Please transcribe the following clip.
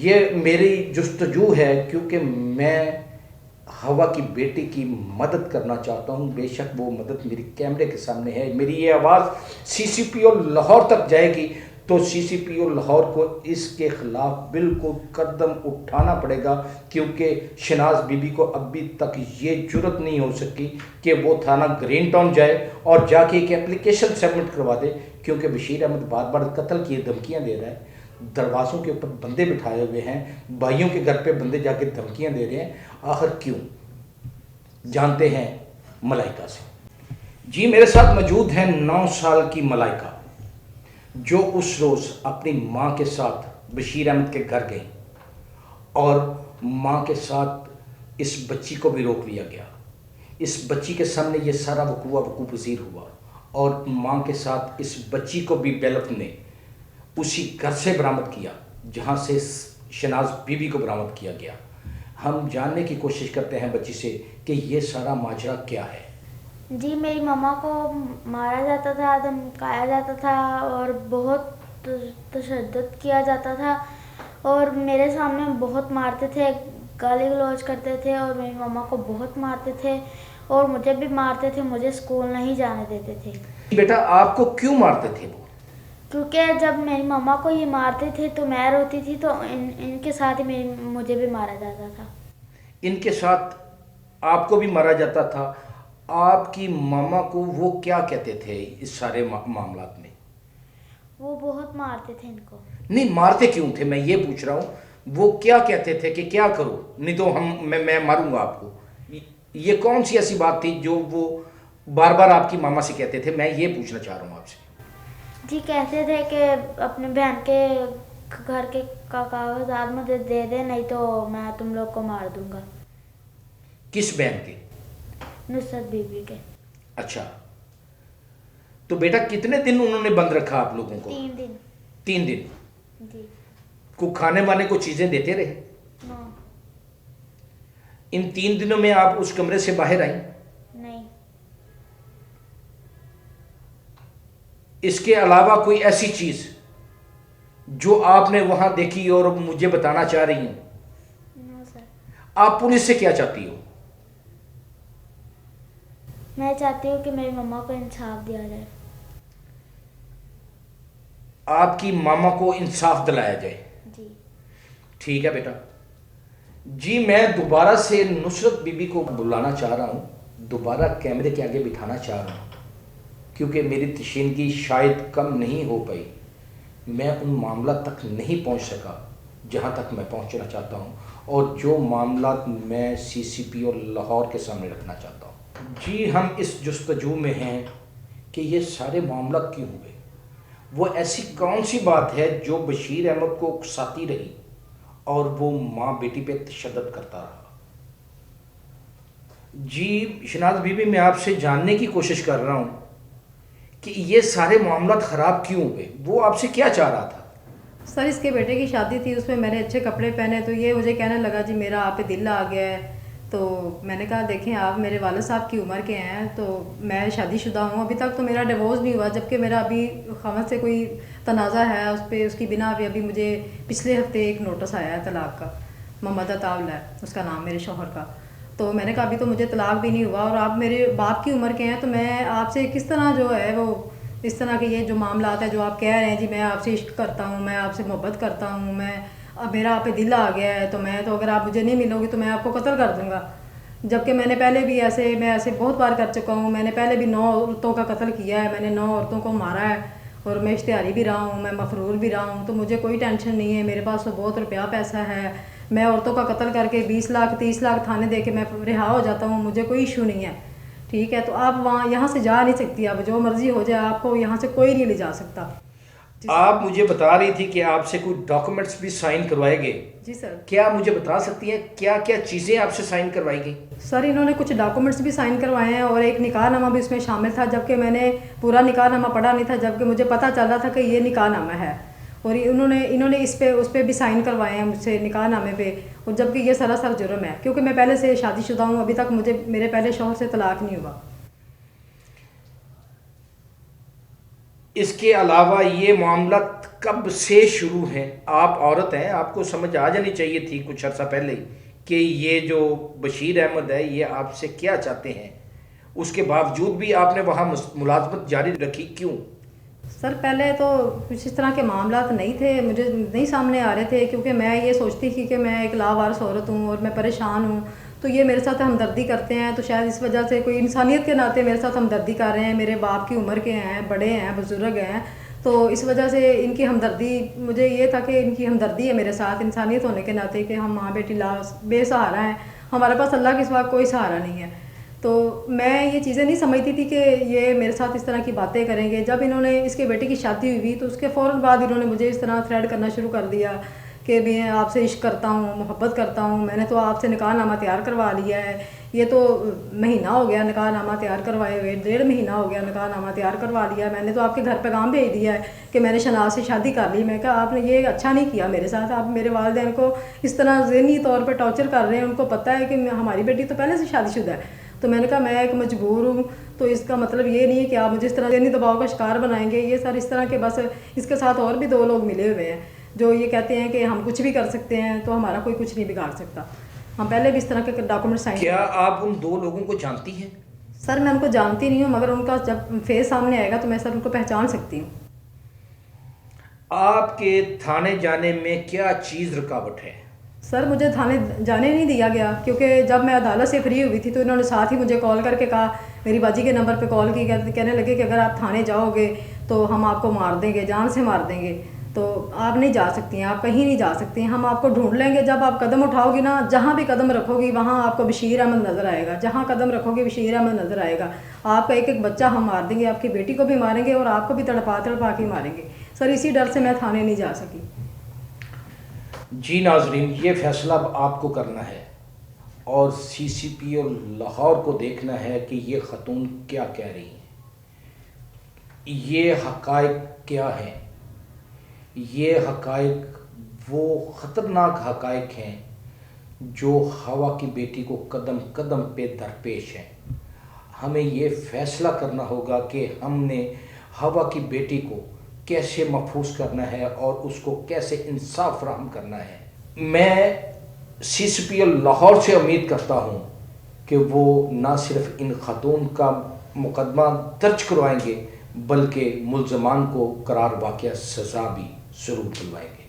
یہ میری جستجو ہے کیونکہ میں ہوا کی بیٹی کی مدد کرنا چاہتا ہوں. بے شک وہ مدد میری کیمرے کے سامنے ہے. میری یہ آواز سی سی پی او لاہور تک جائے گی تو سی سی پی او لاہور کو اس کے خلاف بالکل قدم اٹھانا پڑے گا, کیونکہ شناز بی بی کو ابھی تک یہ جرت نہیں ہو سکی کہ وہ تھانہ گرین ٹاؤن جائے اور جا کے ایک اپلیکیشن سبمٹ کروا دے, کیونکہ بشیر احمد بار بار قتل کی دھمکیاں دے رہا ہے. دروازوں کے اوپر بندے بٹھائے ہوئے ہیں, بھائیوں کے گھر پہ بندے جا کے دھمکیاں دے رہے ہیں. آخر کیوں؟ جانتے ہیں ملائکہ سے. جی میرے ساتھ موجود ہیں 9 سال کی ملائکہ, جو اس روز اپنی ماں کے ساتھ بشیر احمد کے گھر گئی اور ماں کے ساتھ اس بچی کو بھی روک لیا گیا. اس بچی کے سامنے یہ سارا وقوع پذیر ہوا اور ماں کے ساتھ اس بچی کو بھی بیلت نے اسی گھر سے برآمد کیا جہاں سے شناز بی بی کو برآمد کیا گیا. ہم جاننے کی کوشش کرتے ہیں بچی سے کہ یہ سارا ماجرا کیا ہے. جی میری ماما کو مارا جاتا تھا, دھمکایا جاتا تھا اور بہت تشدد کیا جاتا تھا, اور میرے سامنے بہت مارتے تھے, گالی گلوچ کرتے تھے اور میری ماما کو بہت مارتے تھے اور مجھے بھی مارتے تھے. مجھے اسکول نہیں جانے دیتے تھے. بیٹا آپ کو کیوں مارتے تھے وہ؟ کیونکہ جب میری ماما کو یہ مارتے تھے تو میں روتی تھی, تو ان کے ساتھ ہی مجھے بھی مارا جاتا تھا. ان کے ساتھ آپ کو بھی مارا جاتا تھا. آپ کی ماما کو وہ کیا کہتے تھے اس سارے معاملات میں؟ وہ بہت مارتے تھے ان کو. نہیں مارتے کیوں تھے میں یہ پوچھ رہا ہوں. وہ کیا کہتے تھے کہ کیا کرو نہیں تو میں ماروں گا آپ کو؟ یہ کون سی ایسی بات تھی جو وہ بار بار آپ کی ماما سے کہتے تھے؟ میں یہ پوچھنا چاہ رہا ہوں آپ سے. جی کہتے تھے کہ اپنے بہن کے گھر کے کاغذات مجھے دے دے, نہیں تو میں تم لوگ کو مار دوں گا. کس بہن کے؟ نصرت بی بی کے. اچھا تو بیٹا کتنے دن انہوں نے بند رکھا آپ لوگوں کو؟ 3 دن. 3 دن. جی. کو کھانے وانے کو چیزیں دیتے رہے؟ نو. ان 3 دنوں میں آپ اس کمرے سے باہر آئیں؟ نہیں. اس کے علاوہ کوئی ایسی چیز جو آپ نے وہاں دیکھی اور مجھے بتانا چاہ رہی ہیں؟ نو سر. آپ پولیس سے کیا چاہتی ہو؟ میں چاہتی ہوں کہ میری مما کو انصاف دیا جائے. آپ کی ماما کو انصاف دلایا جائے. جی. ٹھیک ہے بیٹا. جی میں دوبارہ سے نصرت بی بی کو بلانا چاہ رہا ہوں, دوبارہ کیمرے کے آگے بٹھانا چاہ رہا ہوں, کیونکہ میری تشنگی شاید کم نہیں ہو پائی. میں ان معاملات تک نہیں پہنچ سکا جہاں تک میں پہنچنا چاہتا ہوں, اور جو معاملات میں سی سی پی او لاہور کے سامنے رکھنا چاہتا ہوں. جی ہم اس جستجو میں ہیں کہ یہ سارے معاملات کیوں ہوئے. وہ ایسی کون سی بات ہے جو بشیر احمد کو اکساتی رہی اور وہ ماں بیٹی پہ تشدد کرتا رہا؟ جی شناز بی بی میں آپ سے جاننے کی کوشش کر رہا ہوں کہ یہ سارے معاملات خراب کیوں ہوئے. وہ آپ سے کیا چاہ رہا تھا؟ سر اس کے بیٹے کی شادی تھی, اس میں میں نے اچھے کپڑے پہنے تو یہ مجھے کہنے لگا جی میرا آپ پہ دل آ گیا ہے. تو میں نے کہا دیکھیں آپ میرے والد صاحب کی عمر کے ہیں, تو میں شادی شدہ ہوں, ابھی تک تو میرا ڈیورس نہیں ہوا, جبکہ میرا ابھی خاوند سے کوئی تنازع ہے اس کی بنا پہ ابھی مجھے پچھلے ہفتے ایک نوٹس آیا ہے طلاق کا. محمد عطاول ہے اس کا نام میرے شوہر کا. تو میں نے کہا ابھی تو مجھے طلاق بھی نہیں ہوا اور آپ میرے باپ کی عمر کے ہیں, تو میں آپ سے کس طرح جو ہے وہ اس طرح کے یہ جو معاملات ہیں جو آپ کہہ رہے ہیں جی میں آپ سے عشق کرتا ہوں, میں آپ سے محبت کرتا ہوں, اب میرا آپ پہ دل آ گیا ہے, تو اگر آپ مجھے نہیں ملو گی تو میں آپ کو قتل کر دوں گا. جبکہ میں نے پہلے بھی ایسے بہت بار کر چکا ہوں. میں نے پہلے بھی 9 عورتوں کا قتل کیا ہے, میں نے 9 عورتوں کو مارا ہے, اور میں اشتہاری بھی رہا ہوں, میں مفرور بھی رہا ہوں. تو مجھے کوئی ٹینشن نہیں ہے, میرے پاس تو بہت روپیہ پیسہ ہے, میں عورتوں کا قتل کر کے 20 لاکھ 30 لاکھ تھانے دے کے میں رہا ہو جاتا ہوں, مجھے کوئی ایشو نہیں ہے. ٹھیک ہے, تو آپ یہاں سے جا نہیں سکتی, اب جو مرضی ہو جائے آپ کو یہاں سے کوئی نہیں لے جا سکتا. آپ مجھے بتا رہی تھی کہ آپ سے کوئی ڈاکومنٹس بھی سائن کروائے گئے. جی سر. کیا مجھے بتا سکتی ہیں کیا کیا چیزیں آپ سے سائن کروائی گئی؟ سر انہوں نے کچھ ڈاکومنٹس بھی سائن کروائے ہیں اور ایک نکاح نامہ بھی اس میں شامل تھا, جبکہ میں نے پورا نکاح نامہ پڑھا نہیں تھا, جبکہ مجھے پتہ چل رہا تھا کہ یہ نکاح نامہ ہے, اور انہوں نے اس پہ بھی سائن کروائے ہیں مجھ سے نکاح نامے پہ, اور جبکہ یہ سراسر جرم ہے, کیونکہ میں پہلے سے شادی شدہ ہوں, ابھی تک میرے پہلے شوہر سے طلاق نہیں ہوا. اس کے علاوہ یہ معاملات کب سے شروع ہیں؟ آپ عورت ہیں، آپ کو سمجھ آ جانی چاہیے تھی کچھ عرصہ پہلے کہ یہ جو بشیر احمد ہے یہ آپ سے کیا چاہتے ہیں، اس کے باوجود بھی آپ نے وہاں ملازمت جاری رکھی، کیوں؟ سر پہلے تو کچھ اس طرح کے معاملات نہیں تھے، مجھے نہیں سامنے آ رہے تھے، کیونکہ میں یہ سوچتی تھی کہ میں ایک لاوارث عورت ہوں اور میں پریشان ہوں، تو یہ میرے ساتھ ہمدردی کرتے ہیں، تو شاید اس وجہ سے کوئی انسانیت کے ناطے میرے ساتھ ہمدردی کر رہے ہیں، میرے باپ کی عمر کے ہیں، بڑے ہیں، بزرگ ہیں، تو اس وجہ سے ان کی ہمدردی، مجھے یہ تھا کہ ان کی ہمدردی ہے میرے ساتھ انسانیت ہونے کے ناطے کہ ہم ماں بیٹی بے سہارا ہیں، ہمارے پاس اللہ کے سوا کوئی سہارا نہیں ہے۔ تو میں یہ چیزیں نہیں سمجھتی تھی کہ یہ میرے ساتھ اس طرح کی باتیں کریں گے۔ جب انہوں نے اس کے بیٹے کی شادی ہوئی تو اس کے فوراً بعد انہوں نے مجھے اس طرح تھریڈ کرنا شروع کر دیا کہ میں آپ سے عشق کرتا ہوں، محبت کرتا ہوں، میں نے تو آپ سے نکاح نامہ تیار کروا لیا ہے، یہ تو مہینہ ہو گیا نکاح نامہ تیار کروائے ہوئے، 1.5 مہینہ ہو گیا نکاح نامہ تیار کروا لیا، میں نے تو آپ کے گھر پیغام بھیج دیا ہے کہ میں نے شناز سے شادی کر لی۔ میں کہا آپ نے یہ اچھا نہیں کیا میرے ساتھ، آپ میرے والدین کو اس طرح ذہنی طور پہ ٹارچر کر رہے ہیں، ان کو پتہ ہے کہ ہماری بیٹی تو پہلے سے شادی شدہ ہے۔ تو میں نے کہا میں ایک مجبور ہوں، تو اس کا مطلب یہ نہیں ہے کہ آپ مجھے اس طرح ذہنی دباؤ کا شکار بنائیں گے۔ یہ سر اس طرح کے بس اس کے ساتھ اور بھی 2 لوگ ملے ہوئے ہیں جو یہ کہتے ہیں کہ ہم کچھ بھی کر سکتے ہیں، تو ہمارا کوئی کچھ نہیں بگاڑ سکتا۔ ہم پہلے بھی اس طرح کے ڈاکومنٹ سائن۔ کیا آپ ان 2 لوگوں کو جانتی ہیں؟ سر میں ان کو جانتی نہیں ہوں، مگر ان کا جب فیس سامنے آئے گا تو میں سر ان کو پہچان سکتی ہوں۔ آپ کے تھانے جانے میں کیا چیز رکاوٹ ہے؟ سر مجھے تھانے جانے نہیں دیا گیا، کیونکہ جب میں عدالت سے فری ہوئی تھی تو انہوں نے ساتھ ہی مجھے کال کر کے کہا، میری باجی کے نمبر پہ کال کی، کہنے لگے کہ اگر آپ تھانے جاؤ گے تو ہم آپ کو مار دیں گے، جان سے مار دیں گے، تو آپ نہیں جا سکتی ہیں، آپ کہیں نہیں جا سکتی ہیں، ہم آپ کو ڈھونڈ لیں گے، جب آپ قدم اٹھاؤ گی نا، جہاں بھی قدم رکھو گی وہاں آپ کو بشیر احمد نظر آئے گا، جہاں قدم رکھو گی بشیر احمد نظر آئے گا، آپ کا ایک ایک بچہ ہم مار دیں گے، آپ کی بیٹی کو بھی ماریں گے اور آپ کو بھی تڑپا کے ماریں گے۔ سر اسی ڈر سے میں تھانے نہیں جا سکی۔ جی ناظرین، یہ فیصلہ اب آپ کو کرنا ہے اور CCP اور لاہور کو دیکھنا ہے کہ یہ خاتون کیا کہہ رہی ہیں، یہ حقائق کیا ہیں۔ یہ حقائق وہ خطرناک حقائق ہیں جو ہوا کی بیٹی کو قدم قدم پہ درپیش ہیں۔ ہمیں یہ فیصلہ کرنا ہوگا کہ ہم نے ہوا کی بیٹی کو کیسے محفوظ کرنا ہے اور اس کو کیسے انصاف فراہم کرنا ہے۔ میں CCP لاہور سے امید کرتا ہوں کہ وہ نہ صرف ان خاتون کا مقدمہ درج کروائیں گے بلکہ ملزمان کو قرار واقعہ سزا بھی ضرور دلوائیں گے۔